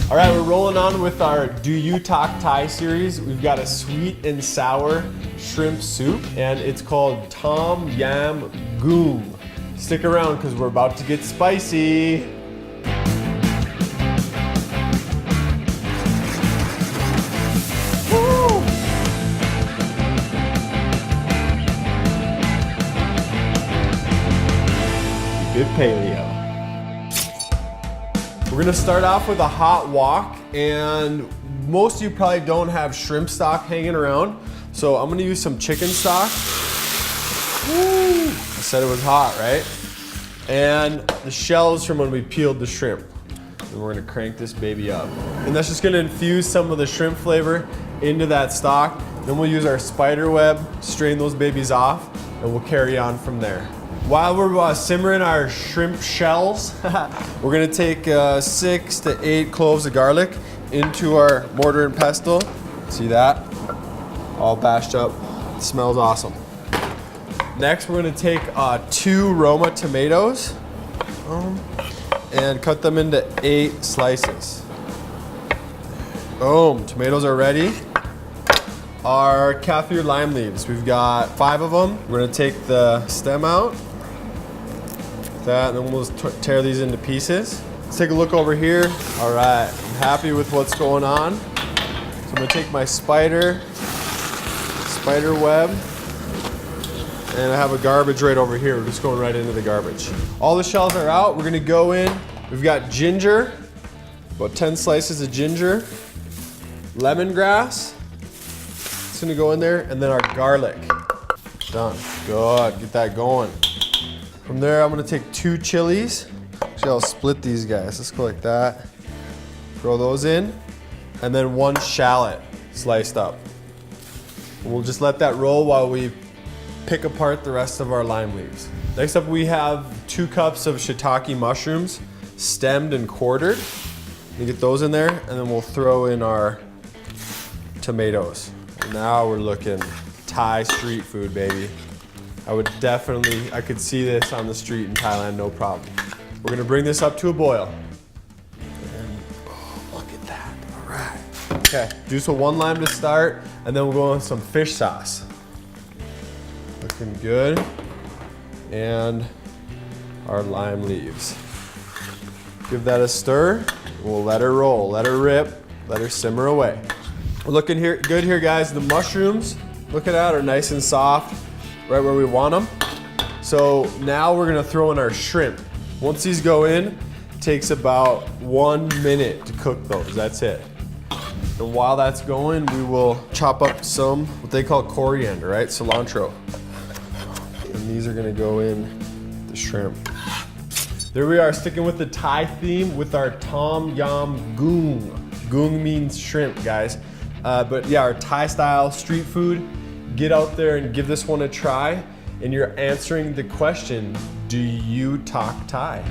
All right, we're rolling on with our Do You Talk Thai series. We've got a sweet and sour shrimp soup, and it's called Yum Goong. Stick around because we're about to get spicy. Woo! Good paleo. We're gonna start off with a hot wok, and most of you probably don't have shrimp stock hanging around, so I'm gonna use some chicken stock. Woo! I said it was hot, right? And the shells from when we peeled the shrimp. And we're gonna crank this baby up. And that's just gonna infuse some of the shrimp flavor into that stock. Then we'll use our spider web, strain those babies off, and we'll carry on from there. While we're simmering our shrimp shells, we're gonna take 6 to 8 cloves of garlic into our mortar and pestle. See that? All bashed up. It smells awesome. Next, we're gonna take 2 Roma tomatoes and cut them into 8 slices. Boom, tomatoes are ready. Our kaffir lime leaves, we've got 5 of them. We're gonna take the stem out. That, and then we'll just tear these into pieces. Let's take a look over here. All right, I'm happy with what's going on. So I'm gonna take my spider web, and I have a garbage right over here. We're just going right into the garbage. All the shells are out. We're gonna go in. We've got ginger, about 10 slices of ginger, lemongrass. It's gonna go in there, and then our garlic. Done. Good. Get that going. From there, I'm gonna take 2 chilies. Actually, I'll split these guys. Let's go like that. Throw those in. And then 1 shallot sliced up. And we'll just let that roll while we pick apart the rest of our lime leaves. Next up, we have 2 cups of shiitake mushrooms, stemmed and quartered. We get those in there, and then we'll throw in our tomatoes. Now we're looking Thai street food, baby. I could see this on the street in Thailand, no problem. We're gonna bring this up to a boil. And, oh, look at that, all right. Okay, juice of 1 lime to start, and then we'll go on some fish sauce. Looking good. And our lime leaves. Give that a stir. We'll let her roll, let her rip, let her simmer away. We're looking good here, guys. The mushrooms, look at that, are nice and soft. Right where we want them. So now we're gonna throw in our shrimp. Once these go in, it takes about 1 minute to cook those, that's it. And while that's going, we will chop up some, what they call coriander, right? Cilantro. And these are gonna go in the shrimp. There we are, sticking with the Thai theme with our Yum Goong. Goong means shrimp, guys. But yeah, our Thai style street food. Get out there and give this one a try, and you're answering the question, do you talk Thai?